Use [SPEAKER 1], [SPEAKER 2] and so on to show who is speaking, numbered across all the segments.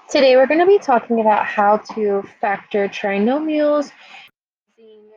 [SPEAKER 1] Today we're going to be talking about how to factor trinomials using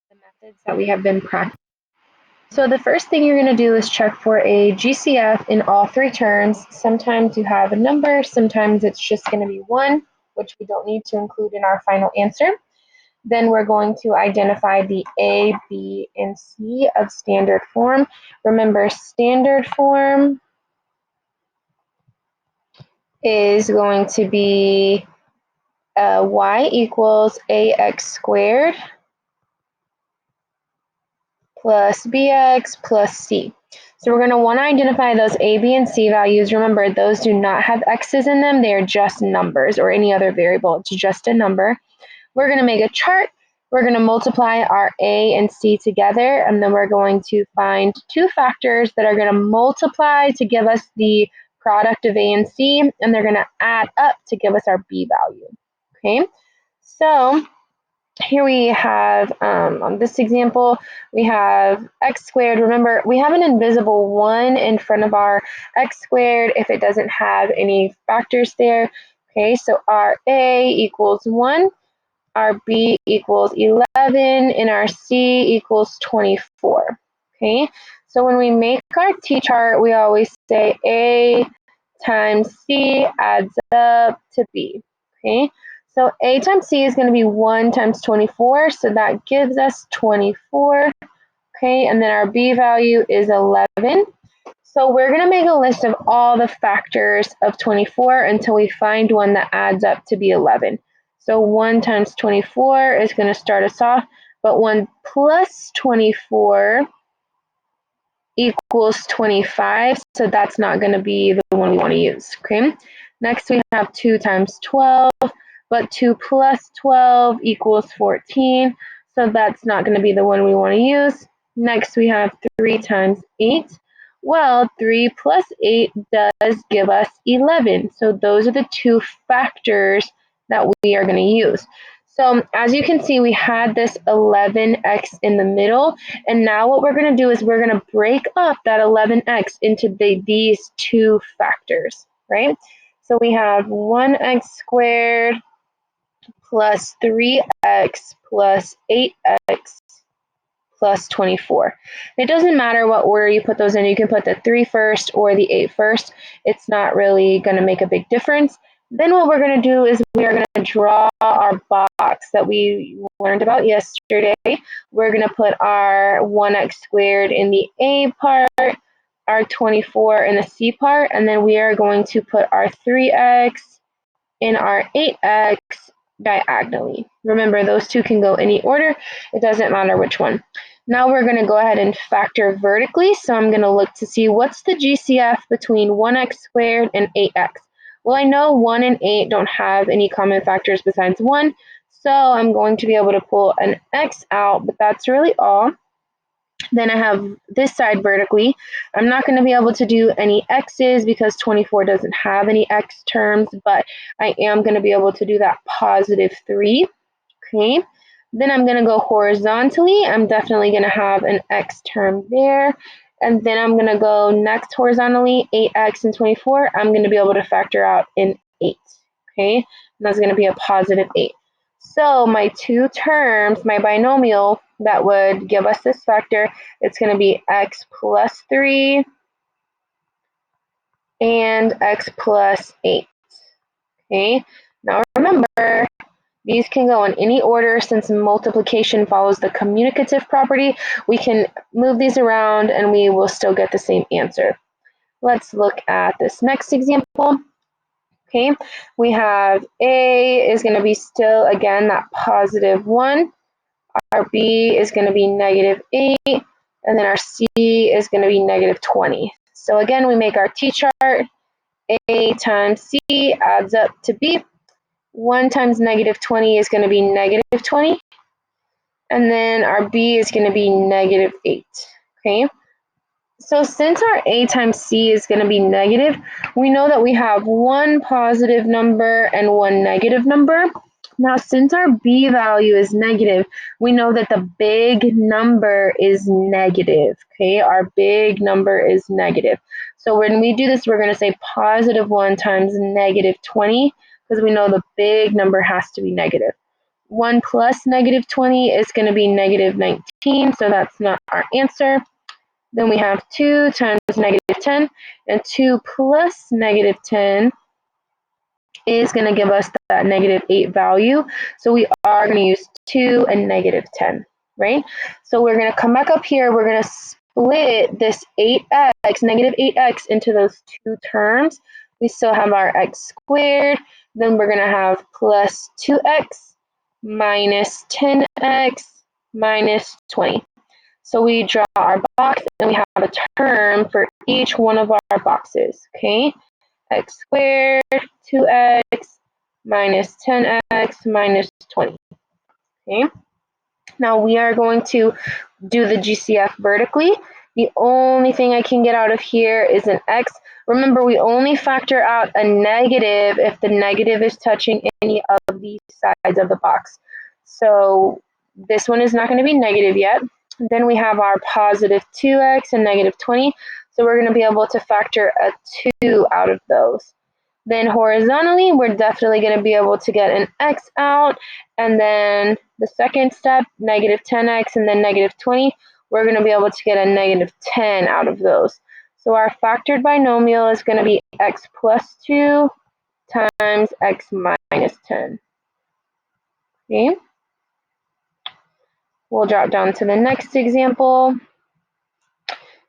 [SPEAKER 1] the methods that we have been practicing. So the first thing you're going to do is check for a GCF in all three terms. Sometimes you have a number, sometimes it's just going to be 1, which we don't need to include in our final answer. Then we're going to identify the A, B, and C of standard form. Remember, standard form is going to be y equals ax squared plus bx plus c. So we're going to want to identify those a, b, and c values. Remember, those do not have x's in them. They are just numbers or any other variable. It's just a number. We're going to make a chart. We're going to multiply our a and c together, and then we're going to find two factors that are going to multiply to give us the product of a and c, and they're going to add up to give us our b value. Okay, so here we have, on this example, we have x squared. Remember, we have an invisible 1 in front of our x squared if it doesn't have any factors there. Okay, so our a equals 1, our b equals 11, and our c equals 24. Okay, so when we make our t-chart, we always say a times c adds up to b. Okay, so a times c is going to be 1 times 24, so that gives us 24. Okay, and then our b value is 11. So we're going to make a list of all the factors of 24 until we find one that adds up to be 11. So 1 times 24 is going to start us off, but 1 plus 24 equals 25, so that's not going to be the one we want to use. Okay. Next we have 2 times 12, but 2 plus 12 equals 14, so that's not going to be the one we want to use. Next we have 3 times 8. Well, 3 plus 8 does give us 11, so those are the two factors that we are going to use. So as you can see, we had this 11x in the middle, and now what we're going to do is we're going to break up that 11x into these two factors, right? So we have 1x squared plus 3x plus 8x plus 24. It doesn't matter what order you put those in. You can put the 3 first or the 8 first. It's not really going to make a big difference. Then what we're going to do is we are going to draw our box that we learned about yesterday. We're going to put our 1x squared in the A part, our 24 in the C part, and then we are going to put our 3x in our 8x diagonally. Remember, those two can go any order. It doesn't matter which one. Now we're going to go ahead and factor vertically. So I'm going to look to see what's the GCF between 1x squared and 8x. Well, I know 1 and 8 don't have any common factors besides 1, so I'm going to be able to pull an x out, but that's really all. Then I have this side vertically. I'm not going to be able to do any x's because 24 doesn't have any x terms, but I am going to be able to do that positive 3. Okay. Then I'm going to go horizontally. I'm definitely going to have an x term there. And then I'm going to go next horizontally, 8x and 24. I'm going to be able to factor out an 8. Okay. And that's going to be a positive 8. So my two terms, my binomial that would give us this factor, it's going to be x plus 3 and x plus 8. Okay. Now remember, these can go in any order since multiplication follows the commutative property. We can move these around and we will still get the same answer. Let's look at this next example. Okay, we have A is going to be still, again, that positive 1. Our B is going to be negative 8. And then our C is going to be negative 20. So again, we make our t-chart. A times C adds up to B. 1 times negative 20 is going to be negative 20. And then our B is going to be negative 8. Okay. So since our A times C is going to be negative, we know that we have one positive number and one negative number. Now, since our B value is negative, we know that the big number is negative. Okay, our big number is negative. So when we do this, we're going to say positive 1 times negative 20. because we know the big number has to be negative. 1 plus negative 20 is going to be negative 19, so that's not our answer. Then we have 2 times negative 10, and 2 plus negative 10 is going to give us that negative 8 value. So we are going to use 2 and negative 10, right? So we're going to come back up here. We're going to split this 8x, negative 8x, into those two terms. We still have our x squared. Then we're going to have plus 2x minus 10x minus 20. So we draw our box and we have a term for each one of our boxes, okay? X squared, 2x, minus 10x, minus 20, okay? Now we are going to do the GCF vertically. The only thing I can get out of here is an x. Remember, we only factor out a negative if the negative is touching any of these sides of the box. So this one is not going to be negative yet. Then we have our positive 2x and negative 20. So we're going to be able to factor a 2 out of those. Then horizontally, we're definitely going to be able to get an x out. And then the second step, negative 10x and then negative 20, we're going to be able to get a negative 10 out of those. So our factored binomial is going to be x plus 2 times x minus 10. Okay. We'll drop down to the next example.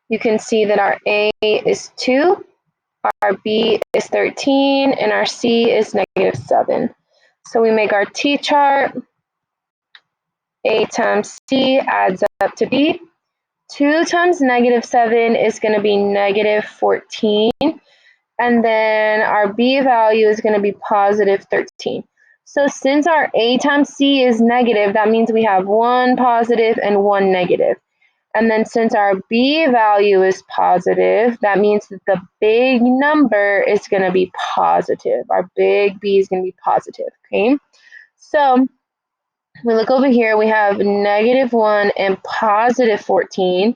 [SPEAKER 1] You can see that our a is 2, our b is 13, and our c is negative 7. So we make our t-chart. A times c adds up to b. 2 times negative 7 is going to be negative 14. And then our b value is going to be positive 13. So since our a times c is negative, that means we have 1 positive and 1 negative. And then since our b value is positive, that means that the big number is going to be positive. Our big B is going to be positive, okay? So we look over here, we have negative 1 and positive 14,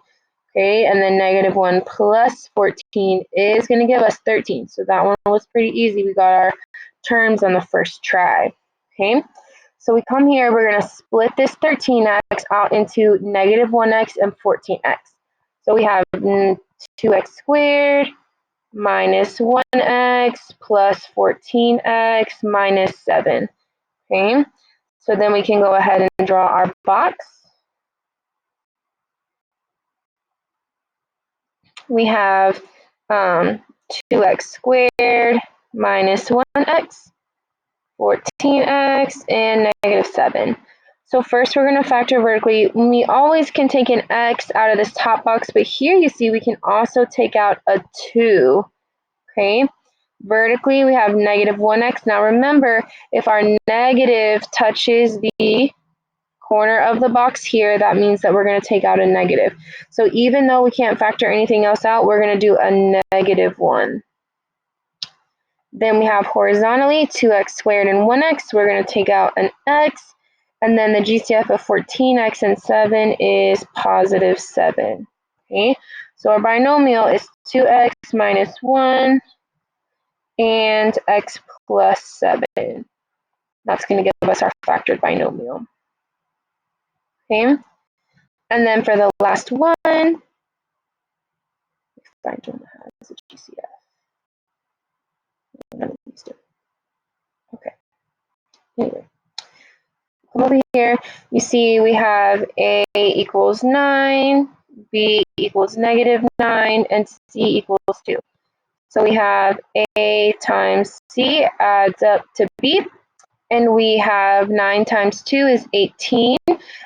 [SPEAKER 1] okay? And then negative 1 plus 14 is going to give us 13. So that one was pretty easy. We got our terms on the first try, okay? So we come here, we're going to split this 13x out into negative 1x and 14x. So we have 2x squared minus 1x plus 14x minus 7. Okay, so then we can go ahead and draw our box. We have 2x squared minus 1x, 14x, and negative 7. So first we're going to factor vertically. We always can take an x out of this top box, but here you see we can also take out a 2. Okay, vertically we have negative 1x. Now remember, if our negative touches the corner of the box here, that means that we're going to take out a negative. So even though we can't factor anything else out, we're going to do a negative 1. Then we have horizontally 2x squared and 1x. We're going to take out an x. And then the GCF of 14x and 7 is positive 7. Okay, so our binomial is 2x minus 1 and x plus 7. That's going to give us our factored binomial. Okay, and then for the last one, find one that has a GCF. None of these do. Okay. Anyway, come over here. You see we have a equals 9, b equals negative 9, and c equals 2. So we have a times c adds up to b. And we have 9 times 2 is 18.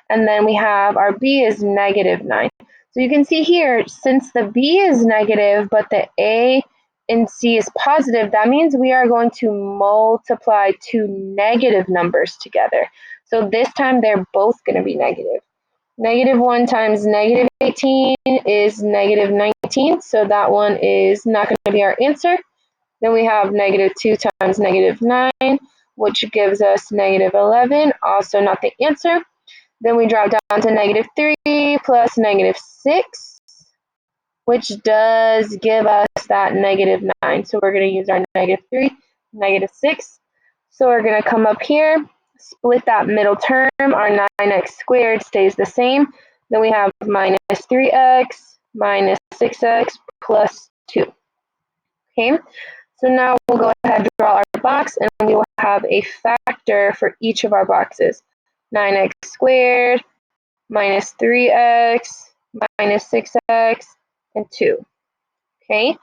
[SPEAKER 1] And then we have our b is negative 9. So you can see here, since the b is negative, but the a and c is positive, that means we are going to multiply two negative numbers together. So this time they're both going to be negative. Negative 1 times negative 18 is negative 19. So that one is not going to be our answer. Then we have negative 2 times negative 9, which gives us negative 11, also not the answer. Then we drop down to negative 3 plus negative 6, which does give us that negative 9. So we're going to use our negative 3, negative 6. So we're going to come up here, split that middle term. Our 9x squared stays the same. Then we have minus 3x minus 6x plus 2. Okay, so now we'll go ahead and draw our box, and we will have a factor for each of our boxes. 9x squared minus 3x minus 6x and 2. Okay,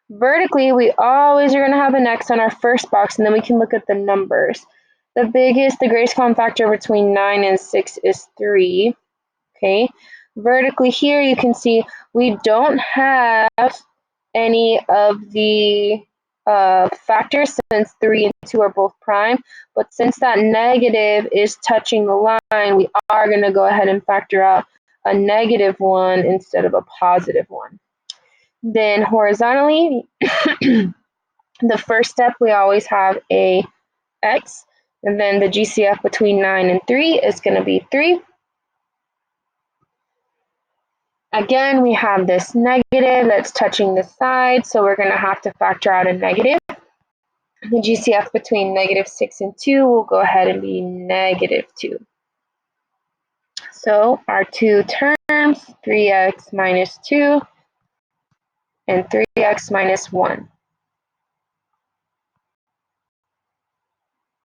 [SPEAKER 1] vertically, we always are going to have an x on our first box, and then we can look at the numbers. The greatest common factor between 9 and 6 is 3. Okay, vertically here you can see we don't have any of the factors since 3 and 2 are both prime, but since that negative is touching the line, we are going to go ahead and factor out a -1 instead of a +1. Then horizontally, the first step we always have a x, and then the GCF between 9 and 3 is going to be 3. Again, we have this negative that's touching the side, so we're going to have to factor out a negative. The GCF between -6 and 2 will go ahead and be -2. So our two terms, 3x minus 2 and 3x minus 1.